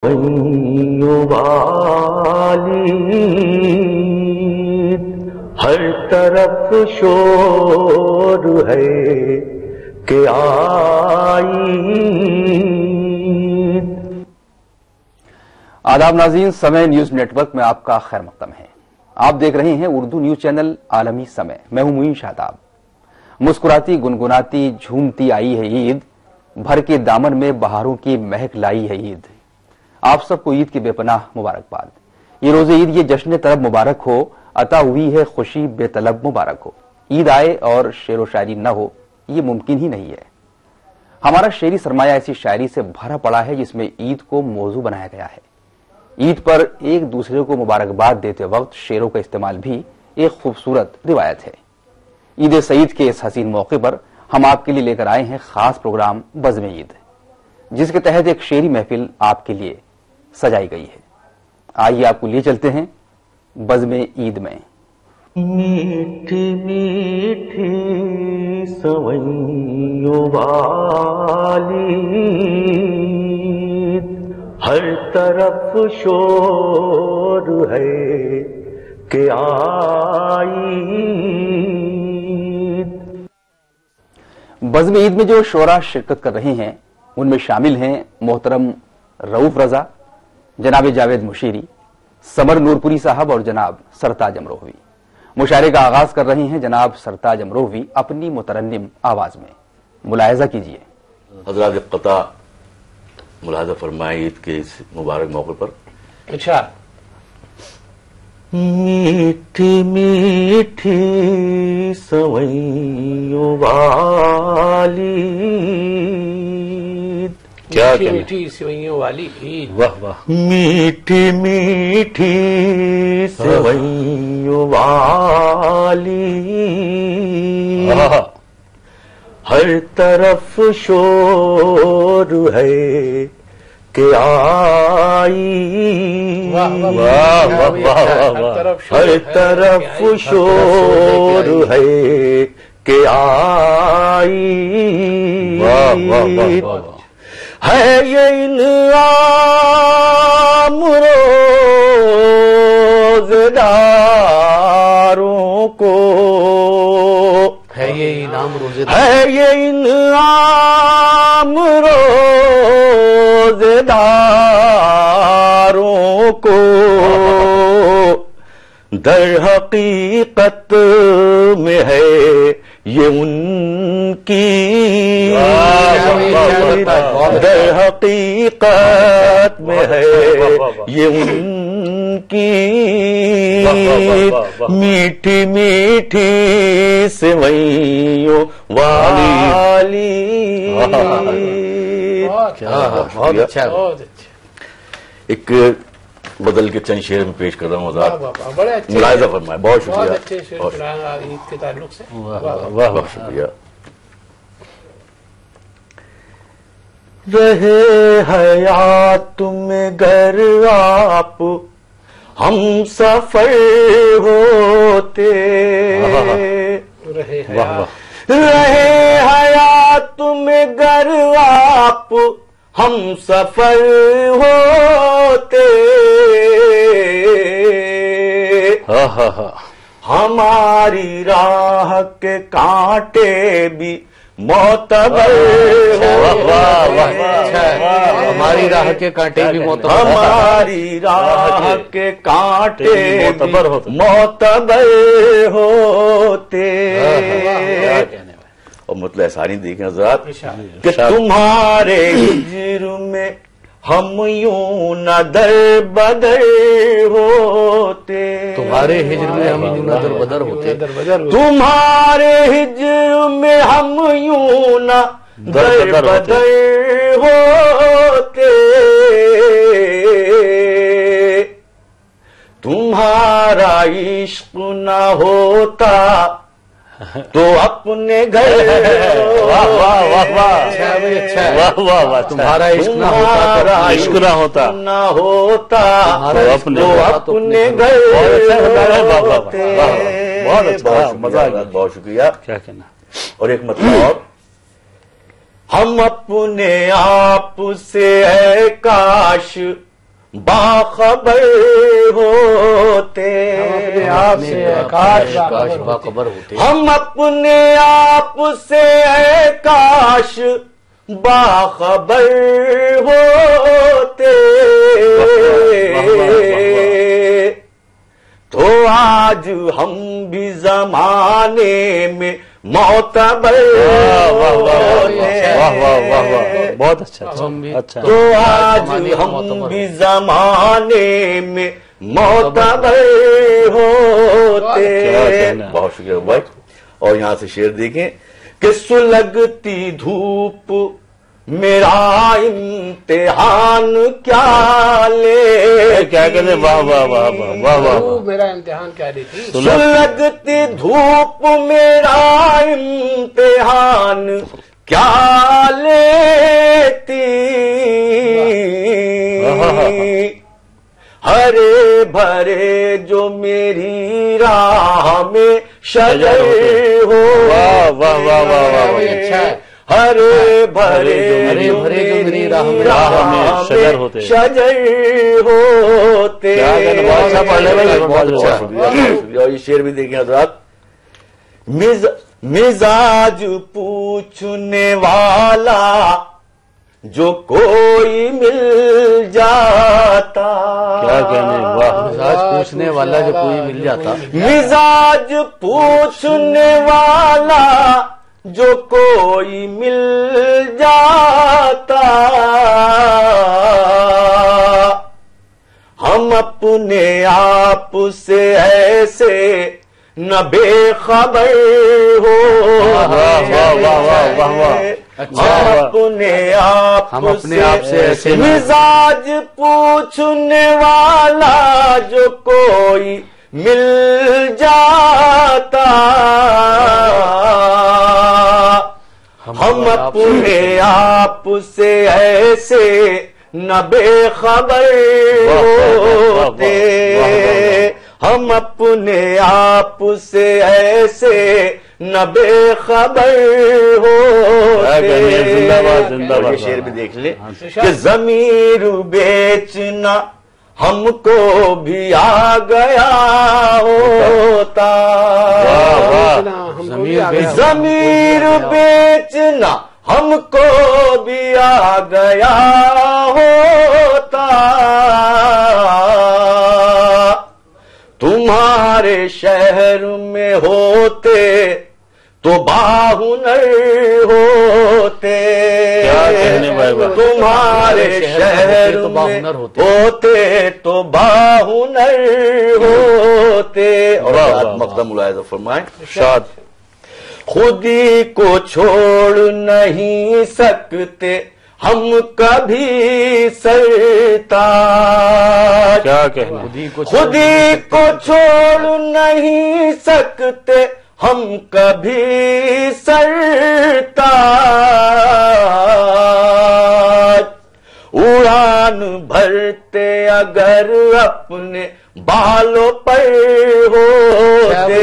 والی ہر طرف شور ہے کہ آئی۔ آداب ناظرین، سمے نیوز نیٹ ورک میں آپ کا خیر مقدم ہے۔ آپ دیکھ رہے ہیں اردو نیوز چینل عالمی سمے۔ میں ہوں معین شاداب۔ مسکراتی گنگناتی جھومتی آئی ہے عید، بھر کے دامن میں بہاروں کی مہک لائی ہے عید۔ آپ سب کو عید کی بے پناہ مبارکباد۔ یہ روز عید، یہ جشن طلب مبارک ہو، عطا ہوئی ہے خوشی بے طلب مبارک ہو۔ عید آئے اور شعر و شاعری نہ ہو، یہ ممکن ہی نہیں ہے۔ ہمارا شعری سرمایہ ایسی شاعری سے بھرا پڑا ہے جس میں عید کو موضوع بنایا گیا ہے۔ عید پر ایک دوسرے کو مبارکباد دیتے وقت شعروں کا استعمال بھی ایک خوبصورت روایت ہے۔ عید سعید کے اس حسین موقع پر ہم آپ کے لیے لے کر آئے ہیں خاص پروگرام بزم عید، جس کے تحت ایک شعری محفل آپ کے لیے سجائی گئی ہے۔ آئیے آپ کو لے چلتے ہیں بزم عید میں۔ میٹھی میٹھی سوئیوں والی ہر طرف شور ہے کہ آئی۔ بزم عید میں جو شعراء شرکت کر رہے ہیں ان میں شامل ہیں محترم رؤوف رضا، جناب جاوید مشیری، سمر نورپوری صاحب اور جناب سرتاج امروہوی۔ مشاعرے کا آغاز کر رہے ہیں جناب سرتاج امروہوی اپنی مترنم آواز میں۔ ملاحظہ کیجیے۔ حضرات قطع ملاحظہ فرمائے عید کے اس مبارک موقع پر۔ اچھا، میٹھی میٹھی سوئیوں والی کیا میٹھی سوئیوں والی عید، واہ واہ، میٹھی میٹھی سوئیوں والی ہر طرف شور ہے کہ آئی۔ ہر طرف شور ہے کہ آئی۔ ہے یہ انعام روزداروں کو، ہے یہ انعام روزے دار، ہے یہ انعام روزداروں کو، در حقیقت میں ہے یہ ان کی، در حقیقت میں ہے یہ ان کی میٹھی میٹھی سوئیوں والی۔ بہت اچھا۔ ایک بدل کے چند شعر میں پیش کر رہا ہوں حضرات، بڑے اچھے ملاحظہ فرمائے۔ بہت بہت شکریہ، اچھے شعر عید کے تعلق سے۔ بہت شکریہ۔ رہے حیات میں گر آپ ہم سفر ہوتے، رہے رہے حیات میں گر آپ ہم سفر ہوتے، ہماری راہ کے کانٹے بھی معتبر ہماری راہ کے کانٹے بھی معتبر، ہماری راہ کے کانٹے معتبر ہوتے۔ اور مطلب احسانی دیکھیں حضرات کہ تمہارے ہجر میں ہم یوں نہ در بدر ہوتے، تمہارے ہجر میں ہم یوں نہ در بدر ہوتے، تمہارے ہجر میں ہم یوں نہ در بدر ہوتے، تمہارا عشق نہ ہوتا تو اپنے گھر، تمہارا عشق نہ ہوتا نہ ہوتا تو اپنے گھر ہوتے۔ بہت اچھا، مزہ آ گیا، بہت شکریہ۔ کیا کہنا؟ اور ایک مطلب اور، ہم اپنے آپ سے ہے کاش باخبر ہوتے. آپ سے کاش باخبر ہوتے. ہم اپنے آپ سے اے کاش باخبر ہوتے. تو آج ہم بھی زمانے میں معتبر بہت اچھا. تو آج ہم بھی زمانے میں معتبر ہوتے. بہت شکریہ بھائی. اور یہاں سے شعر دیکھیں کہ سلگتی دھوپ میرا امتحان کیا لے. کیا کہتے ہیں؟ واہ واہ واہ واہ واہ. میرا امتحان کیا لیتی. سلگتی دھوپ میرا امتحان کیا لیتی. ہرے بھرے جو میری راہ میں شجر ہو. واہ واہ واہ واہ. اچھا ہے. ہرے بھرے جو میری راہ میں شجر ہوتے. شجر ہوتے. اور یہ شعر بھی دیکھیں حضرات. مزاج پوچھنے والا جو کوئی مل جاتا. کیا کہنے. واہ. مزاج پوچھنے والا جو کوئی مل جاتا. مزاج پوچھنے والا جو کوئی مل جاتا. ہم اپنے آپ سے ایسے نہ بے خبر ہوتے. ہم اپنے آپ سے ایسے مزاج پوچھنے والا جو کوئی مل جاتا. ہم اپنے آپ سے ایسے نہ بے خبر ہوتے. ہم اپنے آپ سے ایسے نہ بے خبر ہوتے. یہ شعر بھی دیکھ لیں کہ ضمیر بیچنا ہم کو بھی آ گیا ہوتا. ضمیر بیچنا ہم کو بھی آ گیا ہوتا. تمہارے شہر میں ہوتے تو باہنر ہوتے. تمہارے شہر میں ہوتے تو باہنر ہوتے. اور مقدم ملاحظہ فرمائیں. شاد. خودی کو چھوڑ نہیں سکتے ہم کبھی سرتاج. کیا کہنا. خودی کو چھوڑ نہیں سکتے ہم کبھی سرتاج. اڑان بھرتے اگر اپنے بالوں پر ہوتے.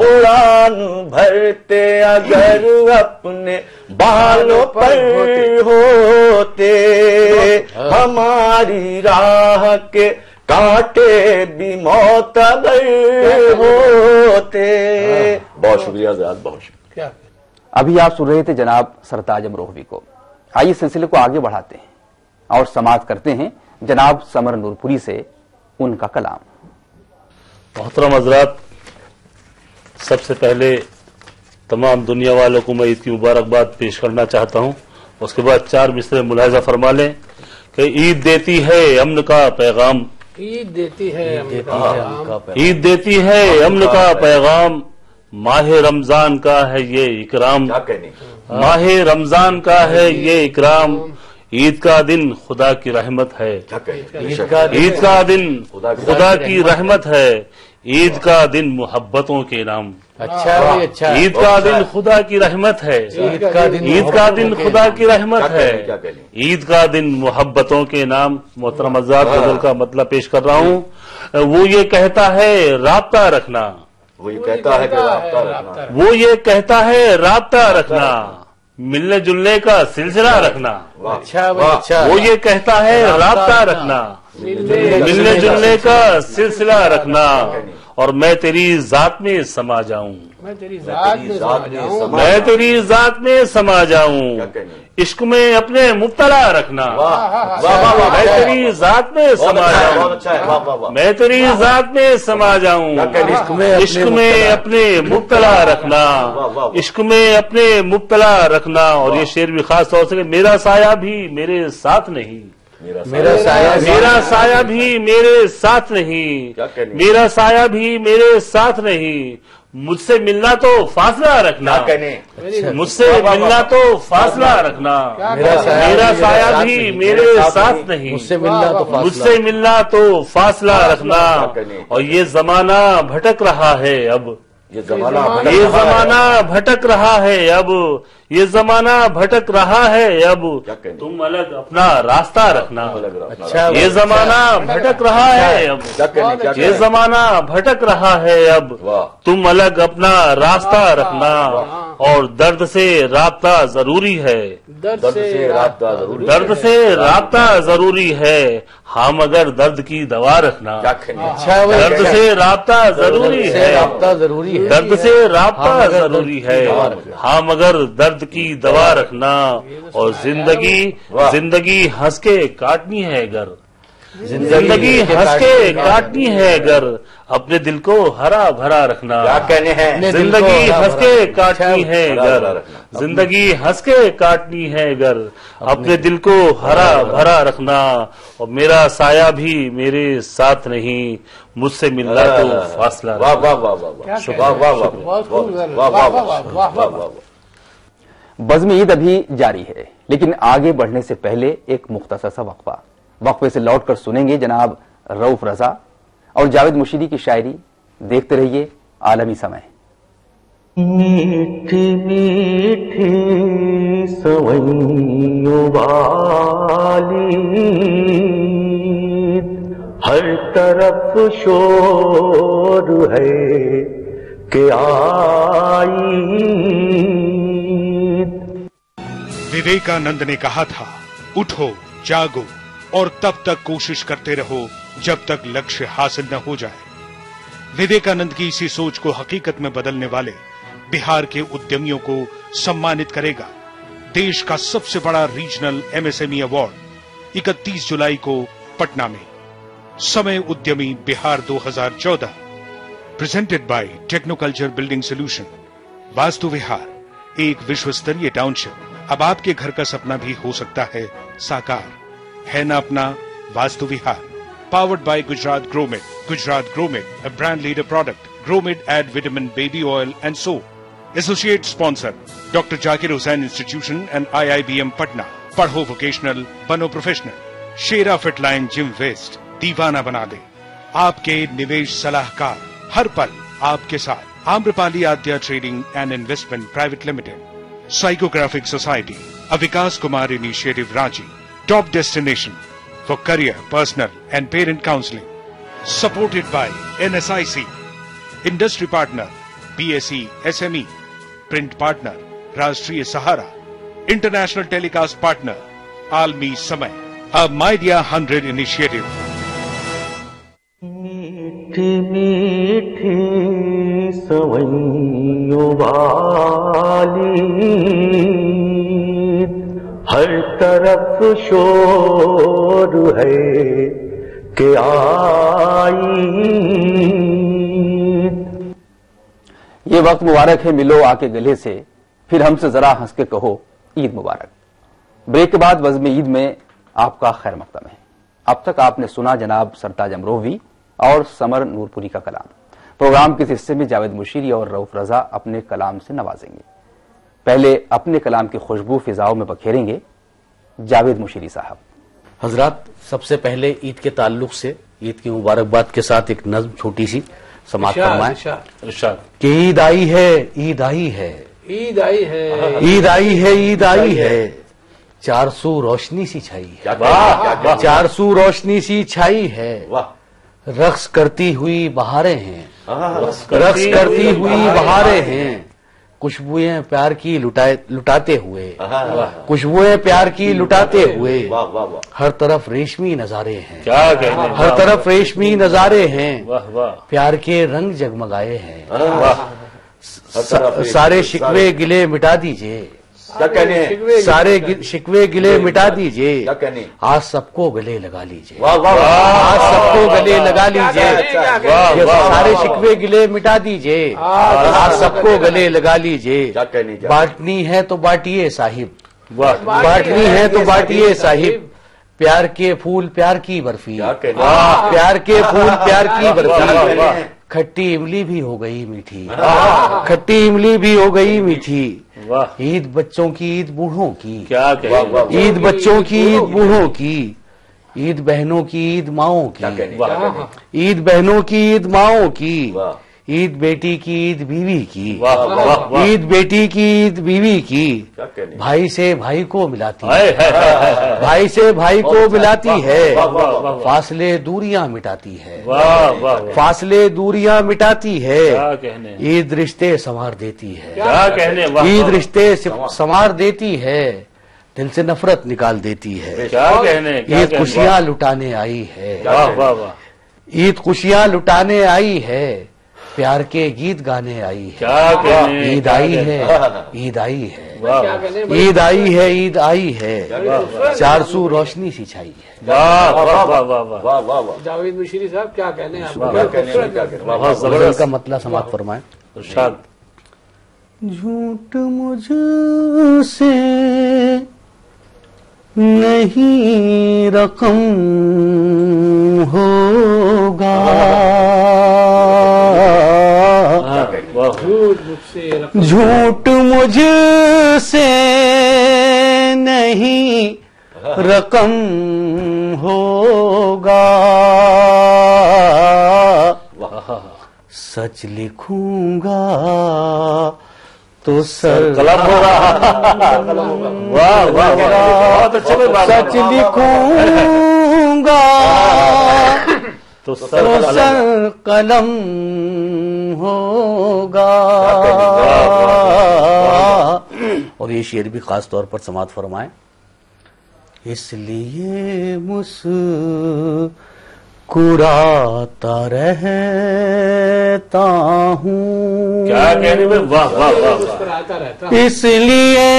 اڑان بھرتے اگر اپنے بالوں پر ہوتے. ہماری راہ کے کانٹے بھی معتبر ہوتے. بہت شکریہ حضرات. بہت شکریہ. ابھی آپ سن رہے تھے جناب سرتاج امروہوی کو. آئیے سلسلے کو آگے بڑھاتے ہیں اور سماعت کرتے ہیں جناب سمر نورپوری سے ان کا کلام. محترم حضرات، سب سے پہلے تمام دنیا والوں کو میں عید کی مبارکباد پیش کرنا چاہتا ہوں. اس کے بعد 4 مصرے ملاحظہ فرما لیں کہ عید دیتی ہے امن کا پیغام. عید دیتی ہے عید دیتی ہے امن کا پیغام. ماہ رمضان کا ہے یہ اکرام. ماہ رمضان کا ہے یہ اکرام. عید کا دن خدا کی رحمت ہے. عید کا دن خدا کی رحمت ہے. عید کا دن محبتوں کے نام. اچھا. عید کا دن خدا کی رحمت ہے. عید کا دن خدا کی رحمت ہے. عید کا دن محبتوں کے نام. محترم حضرات، غزل کا مطلب پیش کر رہا ہوں. وہ یہ کہتا ہے رابطہ رکھنا. وہ یہ کہتا ہے کہ رابطہ رکھنا. وہ یہ کہتا ہے رابطہ رکھنا. ملنے جلنے کا سلسلہ رکھنا. اچھا بھائی اچھا. وہ یہ کہتا ہے رابطہ رکھنا, ملنے جلنے کا سلسلہ رکھنا, اور میں تیری ذات میں سما جاؤں, میں تیری ذات میں سما جاؤں, میں تیری ذات میں سما جاؤں, عشق میں اپنے مبتلا رکھنا, میں تیری ذات میں سما جاؤں, میں تیری ذات میں سما جاؤں, عشق میں اپنے مبتلا رکھنا, عشق میں اپنے مبتلا رکھنا. اور یہ شعر بھی خاص طور سے میرا سایہ بھی میرے ساتھ نہیں, میرا سایہ بھی میرے ساتھ نہیں, میرا سایہ بھی میرے ساتھ نہیں, مجھ سے ملنا تو فاصلہ رکھنا, مجھ سے ملنا تو فاصلہ رکھنا, میرا سایہ بھی میرے ساتھ نہیں, مجھ سے ملنا تو فاصلہ رکھنا. اور یہ زمانہ بھٹک رہا ہے اب, یہ زمانہ بھٹک رہا ہے اب, یہ زمانہ بھٹک رہا ہے اب, تم الگ اپنا راستہ رکھنا. یہ زمانہ بھٹک رہا ہے اب, یہ زمانہ بھٹک رہا ہے اب, تم الگ اپنا راستہ رکھنا. اور درد سے رابطہ ضروری ہے, درد سے رابطہ ضروری ہے, ہاں مگر درد کی دوا رکھنا. درد سے رابطہ ضروری ہے, درد سے رابطہ ضروری ہے, ہاں مگر درد کی دوا رکھنا. اور زندگی ہنس کے کاٹنی ہے گر, زندگی ہنس کے کاٹنی ہے گر, اپنے دل کو ہرا بھرا رکھنا. زندگی ہنس کے کاٹنی ہے گر, زندگی ہنس کے کاٹنی ہے گر, اپنے دل کو ہرا بھرا رکھنا. اور میرا سایہ بھی میرے ساتھ نہیں, مجھ سے ملنا تو فاصلہ رکھنا. بزم عید ابھی جاری ہے, لیکن آگے بڑھنے سے پہلے ایک مختصر سا وقفہ. وقفے سے لوٹ کر سنیں گے جناب رؤف رضا اور جاوید مشیری کی شاعری. دیکھتے رہیے عالمی سمے. میٹھی میٹھی سوئیوں والی ہر طرف شور ہے کہ آئی. وویکانند نے کہا تھا, اٹھو جاگو اور تب تک کوشش کرتے رہو جب تک لکشیہ حاصل نہ ہو جائے. وویکانند کی اسی سوچ کو حقیقت میں بدلنے والے بہار کے ادیمیوں کو سمانت کرے گا دیش کا سب سے بڑا ریجنل MSME ایوارڈ 31 جولائی کو پٹنہ میں. سمے ادیمی Bihar 2014 presented by techno culture building solution. Vastu Vihar ایک وشو ستریہ ٹاؤن شپ. اب آپ کے گھر کا سپنا بھی ہو سکتا ہے ساکار. ہے نا اپنا Vastu Vihar. Powered by Gujarat gourmet. Gujarat gourmet, a brand leader product. Gromid add vitamin baby oil and soap. Associate sponsor Dr. Zakir Hussain Institution and IIBM Patna. پڑھو ووکیشنل, بنو پروفیشنل. شیرا فٹ لائن جم ویسٹ دیوانہ بنا دے. آپ کے نویش صلاح کار ہر پل آپ کے ساتھ. آمرپالی آدیا trading and investment private limited. Psychographic society, Akash Kumar initiative Ranchi. Top destination for career, personal and parent counselling. Supported by NSIC. Industry partner BSE SME. Print partner Rashtriya سہارا. انٹرنیشنل ٹیلی cost partner عالمی سمے. مائیڈیا 100 انیشیٹو. میٹھی میٹھی سوئیوں والی ہر طرف شور ہے کہ آئی. یہ وقت مبارک ہے, ملو آ کے گلے سے, پھر ہم سے ذرا ہنس کے کہو عید مبارک. بریک کے بعد بزم عید میں آپ کا خیر مقدم ہے. اب تک آپ نے سنا جناب سرتاج امروہوی اور سمر نورپوری کا کلام. پروگرام کے اس حصے میں جاوید مشیری اور رؤف رضا اپنے کلام سے نوازیں گے. پہلے اپنے کلام کی خوشبو فضاؤں میں بکھیریں گے جاوید مشیری صاحب. حضرات, سب سے پہلے عید کے تعلق سے عید کی مبارکباد کے ساتھ ایک نظم چھوٹی سی سماعت فرمائیں. کہ عید آئی ہے, عید آئی ہے, عید آئی ہے, عید آئی ہے, عید آئی ہے, 400 روشنی سی چھائی ہے, 400 روشنی سی چھائی ہے, رقص کرتی ہوئی بہاریں ہیں, رقص کرتی ہوئی بہاریں ہیں, خوشبوئیں پیار کی لٹاتے ہوئے، خوشبوئیں پیار کی لٹاتے ہوئے، ہر طرف ریشمی نظارے ہیں، کیا کہنے، ہر طرف ریشمی نظارے ہیں، واہ واہ، پیار کے رنگ جگمگائے ہیں، سارے شکوے گلے مٹا دیجئے، کیا کہنے ہیں، سارے شکوے گلے مٹا دیجئے، کیا کہنے، آج سب کو گلے لگا لیجئے، واہ واہ واہ، آج سب کو گلے لگا لیجئے، یہ سارے شکوے گلے مٹا دیجئے، آج سب کو گلے لگا لیجئے، کیا کہنے، بانٹنی ہے تو بانٹیے صاحب، واہ، بانٹنی ہے تو بانٹیے صاحب، پیار کے پھول پیار کی برفی، کیا کہنے، پیار کے پھول پیار کی واہ، برفی، واہ، کھٹی املی بھی ہو گئی میٹھی، کھٹی املی بھی ہو گئی میٹھی، واہ، عید بچوں کی عید بوڑھوں کی، کیا کہنے، عید بچوں کی عید بوڑھوں کی، عید بہنوں کی عید ماؤں کی، عید بہنوں کی عید ماؤں کی، عید بیٹی کی عید بیوی کی، واہ واہ واہ، عید بیٹی کی عید بیوی کی، کیا کہنے، بھائی سے بھائی کو ملاتی ہے، ہائے ہائے ہائے ہائے، بھائی سے بھائی کو ملاتی ہے، واہ واہ واہ، فاصلے دوریاں مٹاتی ہے، واہ واہ، فاصلے دوریاں مٹاتی ہے، کیا کہنے، عید رشتے سنوار دیتی ہے، کیا کہنے، واہ، عید رشتے سنوار دیتی ہے، دل سے نفرت نکال دیتی ہے، کیا کہنے، کیا عید کہنے، خوشیاں لٹانے آئی ہے، واہ واہ واہ، عید خوشیاں لٹانے آئی ہے، پیار کے گیت گانے آئی ہے، کیا کہنے، عید آئی ہے، عید آئی ہے، واہ عید آئی ہے، عید آئی ہے، چار سو روشنی سی چھائی ہے، واہ واہ واہ واہ واہ، واہ واہ واہ، جاوید مشیری صاحب کیا کہنے ہیں آپ، کیا کہنے، کیا کہنے، واہ بہت غزل زبردست، کا مطلب سماعت فرمائیں۔ ارشاد، جھوٹ مجھ سے نہیں رقم ہوگا، واہ، جھوٹ مجھ سے رقم، جھوٹ مجھ سے نہیں رقم ہوگا، سچ لکھوں گا تو سر قلم ہوگا، واہ واہ واہ، بہت اچھے میں بات، سچ لکھوں گا تو تو سر سر قلم ہوگا، اور یہ شعر بھی خاص طور پر سماعت فرمائیں۔ اس لیے مسکراتا رہتا ہوں، کیا کہنے میں، واہ واہ واہ، مسکراتا رہتا، اس لیے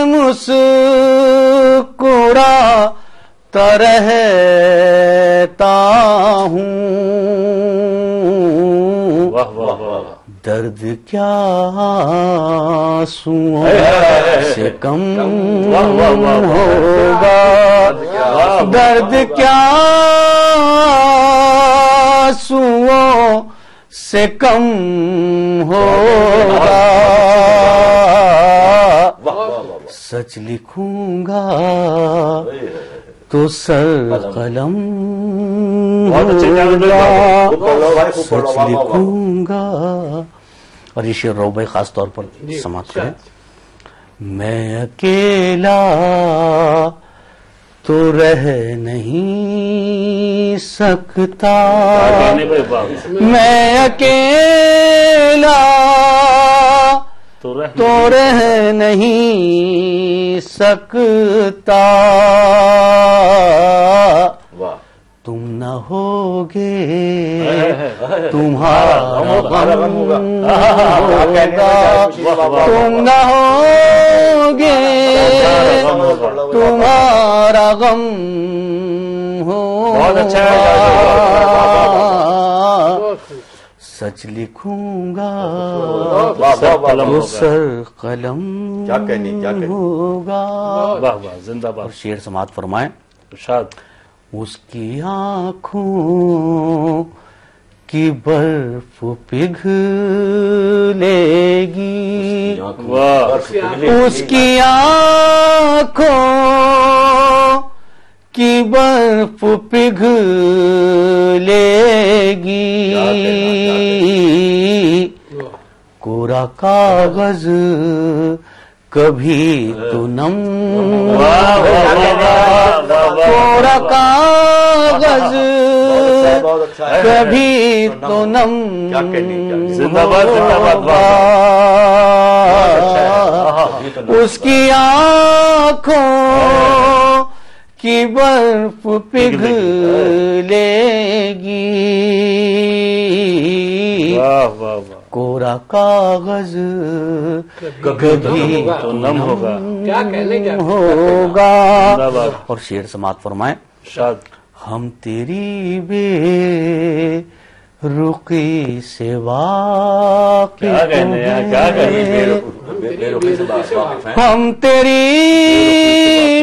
مسکراتا رہتا ہوں، واہ واہ واہ، درد کیا آنسوؤں سے کم واہ واہ واہ، ہوگا، درد کیا آنسوؤں سے کم ہوگا، سچ لکھوں گا تو سر قلم بہت اچھے ہوگا، بھائی، سچ لکھوں گا، اور یہ شعر رو بھائی خاص طور پر سماعت کریں۔ میں اکیلا تو رہ نہیں سکتا، کہنے میں، واہ، میں اکیلا تو رہ، تو رہ نہیں سکتا، واہ، تم نہ ہوگے تمہارا غم ہوگا، تم نہ ہوگے تمہارا غم بہت اچھا ہے، ہوگا، سچ لکھوں گا تو سر قلم کیا کہنی، کیا کہنی، ہوگا، واہ واہ، زندہ اور باد، شعر سماعت فرمائیں۔ ارشاد، اس کی آنکھوں کی برف پگھلے گی، واہ، اس کی آنکھوں کی برف پگھلے گی، کوڑا کاغذ کبھی تو نم ہوگا، کوڑا کاغذ کبھی تو نم ہوگا اس کی آنکھوں کی برف پگھلے گی کورا کاغذ کبھی تو نم ہوگا. کیا کہنے کیا ہوگا. اور شعر سماعت فرمائیں. شاد. ہم تیری بے رخی سے واقف کیا کہنے ہیں, کیا کہنے ہیں. ہم تیری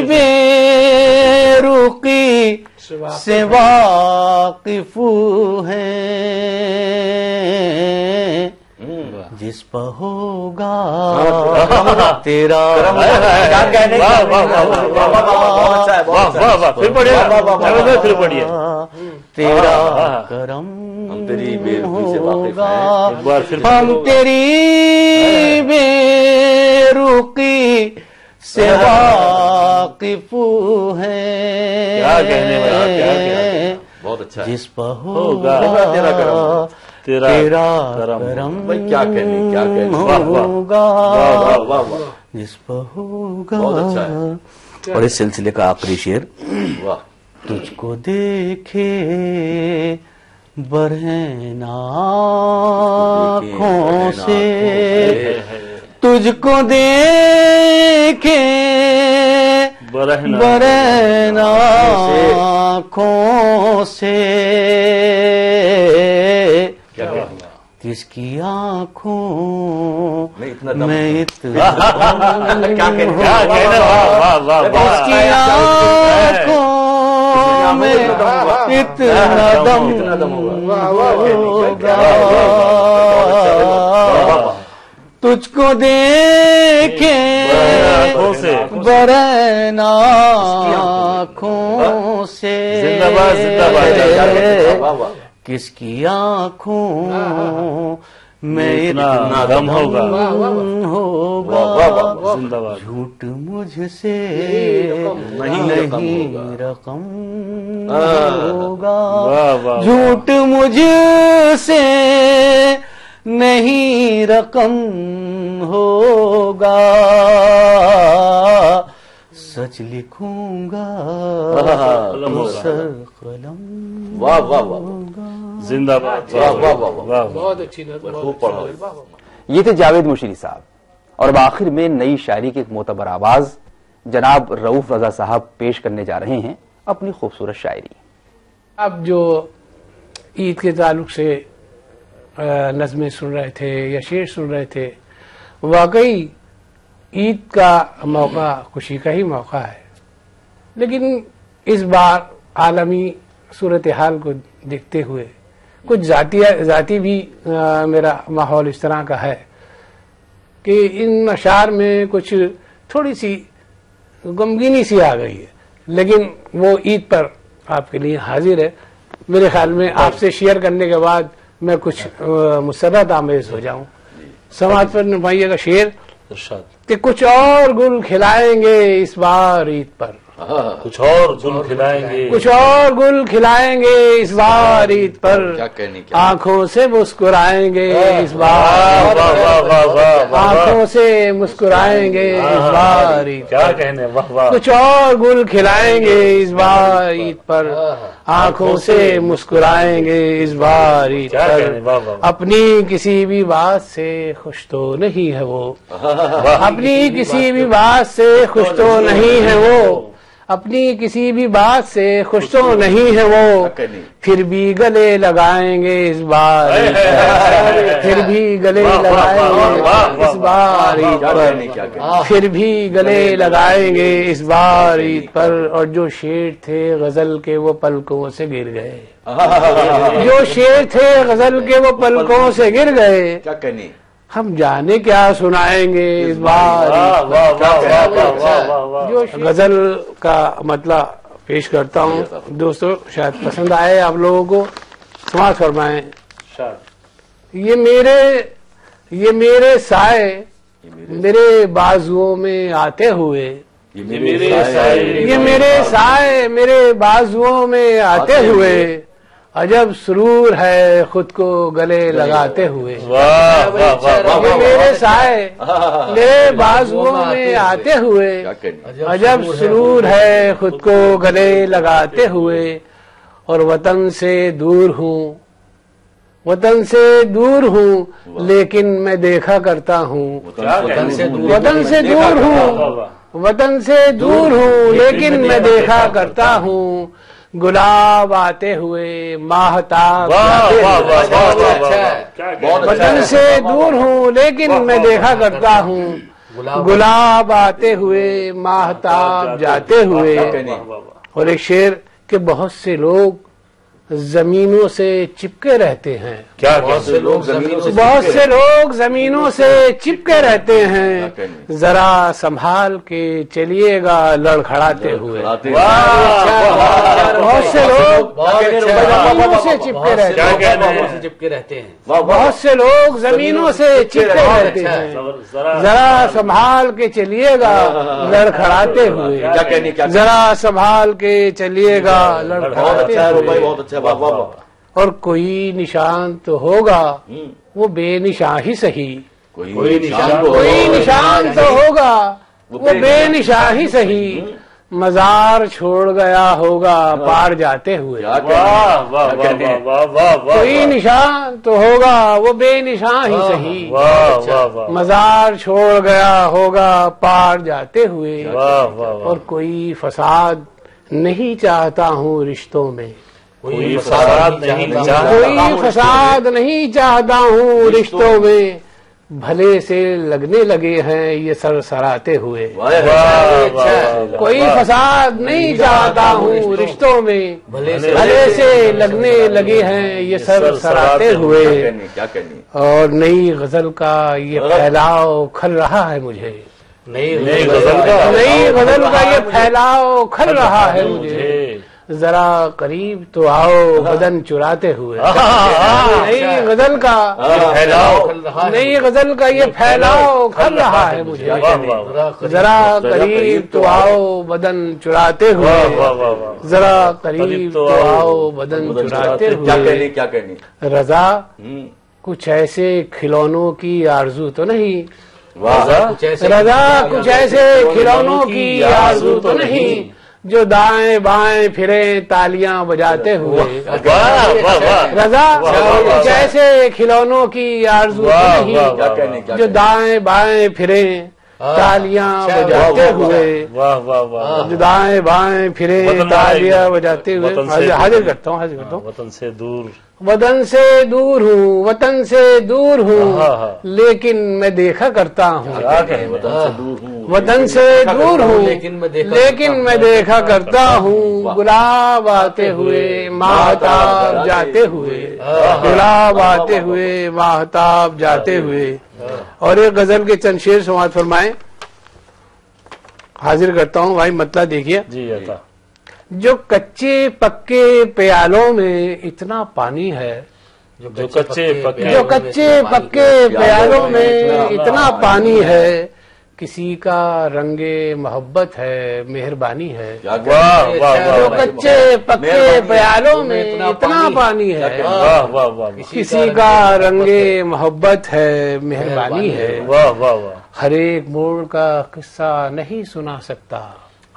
بے رخی سے واقف ہیں جس پہ ہوگا تیرا پھر پڑھیے پھر پڑھیے. تیرا کرم ہوگا. ہم تیری بے رخی سے واقف ہیں بہت اچھا. جس پہ ہوگا تیرا کرم کیا کہنے ہوگا جس پہ بہت ہوگا. اچھا ہے. اور اس سلسلے کا آخری شعر. واہ. تجھ کو دیکھے برہنہ آنکھوں سے تجھ کو دیکھے برہنہ آنکھوں سے کس کی آنکھوں میں اتنا کس کی آنکھوں میں اتنا دم ہوگا تجھ کو دیکھے برہنہ آنکھوں سے کس کی آنکھوں میں اتنا دم ہوگا جھوٹ مجھ سے نہیں رقم ہوگا جھوٹ مجھ سے نہیں رقم ہوگا سچ لکھوں گا سر قلم. واہ واہ واہ. زندہ باد. بہت اچھی یہ تھے جاوید مشیری صاحب. اور اب آخر میں نئی شاعری کی ایک معتبر آواز جناب رؤوف رضا صاحب پیش کرنے جا رہے ہیں اپنی خوبصورت شاعری. اب جو عید کے تعلق سے نظمیں سن رہے تھے یا شعر سن رہے تھے, واقعی عید کا موقع خوشی کا ہی موقع ہے, لیکن اس بار عالمی صورتحال کو دیکھتے ہوئے کچھ ذاتی بھی میرا ماحول اس طرح کا ہے کہ ان اشعار میں کچھ تھوڑی سی غمگینی سی آ گئی ہے, لیکن وہ عید پر آپ کے لیے حاضر ہے. میرے خیال میں آپ سے شیئر کرنے کے بعد میں کچھ مسرت آمیز ہو جاؤں. سماعت پر نمائیے کا شعر کہ کچھ اور گل کھلائیں گے اس بار عید پر, کچھ اور گل کھلائیں گے, کچھ اور گل کھلائیں گے اس بار عید پر, آنکھوں سے مسکرائیں گے اس بار, آنکھوں سے مسکرائیں گے اس بار عید پر, کچھ اور گل کھلائیں گے اس بار عید پر, آنکھوں سے مسکرائیں گے اس بار عید پر. اپنی کسی بھی بات سے خوش تو نہیں ہے وہ, اپنی کسی بھی بات سے خوش تو نہیں ہے وہ, اپنی کسی بھی بات سے خوش تو نہیں ہے وہ, پھر بھی گلے لگائیں گے اس بار, پھر بھی گلے لگائیں گے اس بار عید پر, پھر بھی گلے لگائیں گے اس بار عید پر. اور جو شعر تھے غزل کے وہ پلکوں سے گر گئے, جو شعر تھے غزل کے وہ پلکوں سے گر گئے, ہم جانے کیا سنائیں گے اس بار. جو غزل کا مطلب پیش کرتا ہوں دوستو, شاید پسند آئے آپ لوگوں کو. سماعت فرمائیں. یہ میرے سائے میرے بازوؤں میں آتے ہوئے, یہ میرے سائے میرے بازوؤں میں آتے ہوئے, عجب سرور ہے خود کو گلے لگاتے ہوئے، واہ واہ واہ واہ یہ میرے سائے میرے بازوؤں میں آتے ہوئے، عجب سرور ہے خود کو گلے لگاتے ہوئے، اور وطن سے دور ہوں، وطن سے دور ہوں لیکن میں دیکھا کرتا ہوں، وطن سے دور ہوں، وطن سے دور ہوں لیکن میں دیکھا کرتا ہوں، گلاب آتے ہوئے ماہتاب جاتے ہوئے، وطن سے دور ہوں لیکن میں دیکھا کرتا ہوں، گلاب آتے ہوئے ماہتاب جاتے ہوئے۔ اور ایک شعر کہ بہت سے لوگ زمینوں سے چپکے رہتے ہیں، بہت سے لوگ زمینوں سے چپکے رہتے ہیں، ذرا سنبھال کے چلیے گا لڑکھڑاتے ہوئے، بہت سے لوگ زمینوں سے چپکے رہتے ہیں، بہت سے لوگ زمینوں سے چپکے رہتے ہیں، ذرا سنبھال کے چلیے گا لڑکھڑاتے ہوئے، ذرا سنبھال کے چلیے گا لڑکھڑاتے ہوئے۔ اور کوئی نشان تو ہوگا وہ بے نشان ہی صحیح، کوئی نشان تو ہوگا وہ بے نشان ہی صحیح، مزار چھوڑ گیا ہوگا پار جاتے ہوئے، کوئی نشان تو ہوگا وہ بے نشان ہی صحیح، مزار چھوڑ گیا ہوگا پار جاتے ہوئے، اور کوئی فساد نہیں چاہتا ہوں رشتوں میں، کوئی فساد نہیں چاہتا ہوں رشتوں میں، بھلے سے لگنے لگے ہیں یہ سر سراتے ہوئے، کوئی فساد نہیں چاہتا ہوں رشتوں میں، بھلے سے لگنے لگے ہیں یہ سر سراتے ہوئے۔ اور نئی غزل کا یہ پھیلاؤ کھل رہا ہے مجھے، نئی غزل کا یہ پھیلاؤ کھل رہا ہے مجھے، ذرا قریب تو آؤ بدن چراتے ہوئے، نئی غزل کا یہ پھیلاؤ کھل رہا ہے مجھے، ذرا قریب تو آؤ بدن چراتے ہوئے، ذرا قریب تو آؤ بدن چراتے ہوئے۔ رضا کچھ ایسے کھلونوں کی آرزو تو نہیں، رضا کچھ ایسے کھلونوں کی آرزو تو نہیں، جو دائیں بائیں پھرے تالیاں بجاتے ہوئے، رضا کچھ ایسے کھلونوں کی آرزو نہیں، جو دائیں بائیں پھرے تالیاں بجاتے ہوئے، جو دائیں بائیں پھرے تالیاں بجاتے ہوئے۔ حاضر کرتا ہوں، وطن سے دور، وطن سے دور ہوں، وطن سے دور ہوں لیکن میں دیکھا کرتا ہوں، وطن سے دور ہوں لیکن میں دیکھا کرتا ہوں، گلاب آتے ہوئے ماہتاب جاتے ہوئے، گلاب آتے ہوئے ماہتاب جاتے ہوئے۔ اور ایک غزل کے چند شعر سماعت فرمائیں، حاضر کرتا ہوں بھائی، مطلب دیکھیے۔ جی عطا، جو کچے پکے پیالوں میں اتنا پانی ہے، جو کچے پکے پیالوں میں اتنا پانی ہے، کسی کا رنگ محبت ہے مہربانی ہے، جو کچے پکے پیالوں میں اتنا پانی ہے، کسی کا رنگ محبت ہے مہربانی ہے، ہر ایک موڑ کا قصہ نہیں سنا سکتا،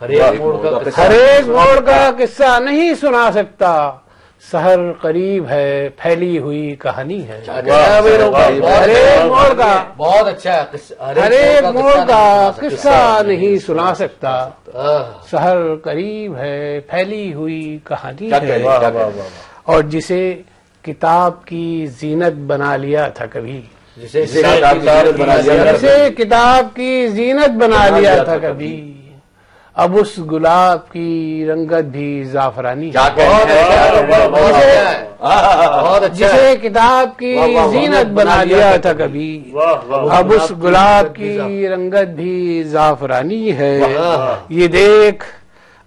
ہر ایک موڑ کا قصہ نہیں سنا سکتا، سحر قریب ہے پھیلی ہوئی کہانی ہے، ہر ایک موڑ کا بہت اچھا، ہر ایک موڑ کا قصہ نہیں سنا سکتا، سحر قریب ہے پھیلی ہوئی کہانی ہے، اور جسے کتاب کی زینت بنا لیا تھا کبھی، جسے کتاب کی زینت بنا لیا تھا کبھی، اب اس گلاب کی رنگت بھی زعفرانی ہے، جسے کتاب کی زینت بنا لیا تھا کبھی، اب اس گلاب کی رنگت بھی زعفرانی ہے، یہ دیکھ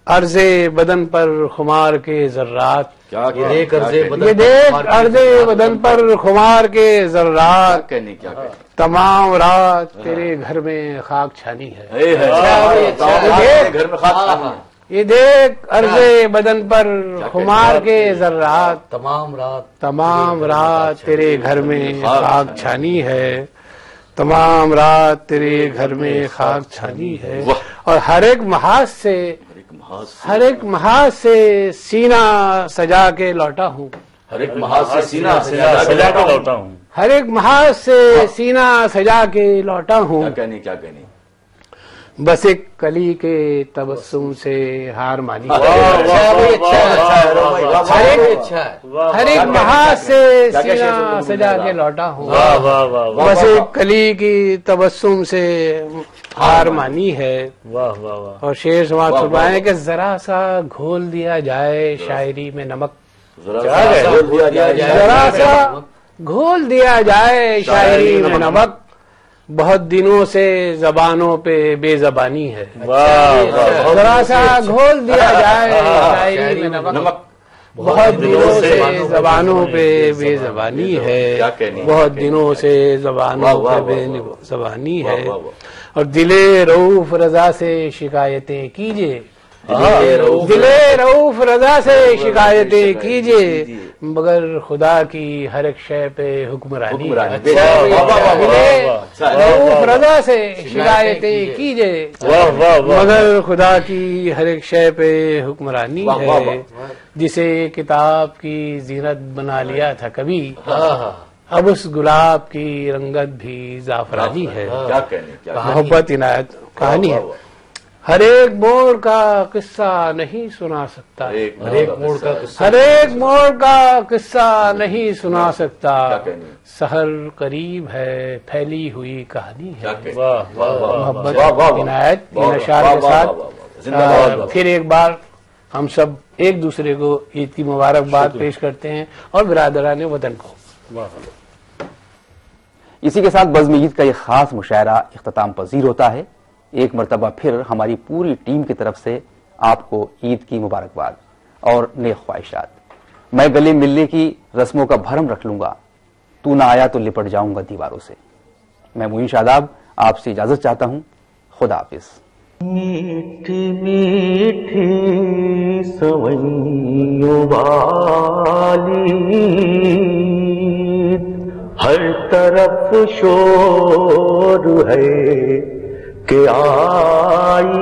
عرض بدن پر خمار کے ذرات، یہ دیکھ عرض بدن پر خمار کے ذرات، تمام رات تیرے گھر میں خاک چھانی ہے، یہ دیکھ عرض بدن پر خمار کے ذرات، تمام رات تیرے گھر میں خاک چھانی ہے، تمام رات تیرے گھر میں خاک چھانی ہے، اور ہر ایک محاذ سے سینہ سجا کے لوٹا ہوں، ہر ایک محاذ سے سینہ سجا کے لوٹا ہوں، ہر ایک محاذ سے سینہ سجا کے لوٹا ہوں، کیا کہنی بس ایک کلی کے تبسم سے ہار مانی، ہر ایک محاذ سے سینہ سجا کے لوٹا ہوں، بس ایک کلی کی تبسم سے ہار مانی ہے، اور شعر سماعت فرمائیں کہ ذرا سا گھول دیا جائے شاعری میں نمک، ذرا سا گھول دیا جائے شاعری میں نمک، بہت دنوں سے زبانوں پہ بے زبانی ہے، ذرا سا گھول دیا جائے شاعری میں نمک، بہت دنوں سے زبانوں پہ بے زبانی ہے، بہت دنوں سے زبانوں پہ بے زبانی ہے، اور دل رؤوف رضا سے شکایتیں کیجیے، دل رؤوف رضا سے شکایتیں کیجیے، مگر خدا کی ہر ایک شے پہ حکمرانی ہے، دل رؤوف رضا سے شکایتیں کیجیے، مگر خدا کی ہر ایک شے پہ حکمرانی ہے، جسے کتاب کی زینت بنا لیا تھا کبھی، اب اس گلاب کی رنگت بھی زعفرانی ہے، محبت عنایت کہانی ہے، ہر ایک موڑ کا قصہ نہیں سنا سکتا، ہر ایک موڑ کا قصہ نہیں سنا سکتا، سحر قریب ہے پھیلی ہوئی کہانی ہے، محبت عنایت ان اشعار کے ساتھ پھر ایک بار ہم سب ایک دوسرے کو عید کی مبارکباد پیش کرتے ہیں اور برادران وطن کو۔ اسی کے ساتھ بزم عید کا یہ خاص مشاعرہ اختتام پذیر ہوتا ہے۔ ایک مرتبہ پھر ہماری پوری ٹیم کی طرف سے آپ کو عید کی مبارکباد اور نیک خواہشات۔ میں گلے ملنے کی رسموں کا بھرم رکھ لوں گا، تو نہ آیا تو لپٹ جاؤں گا دیواروں سے۔ میں معین شاداب آپ سے اجازت چاہتا ہوں، خدا حافظ۔ میٹھی میٹھی سوئیوں والی ہر طرف شور ہے کہ آئی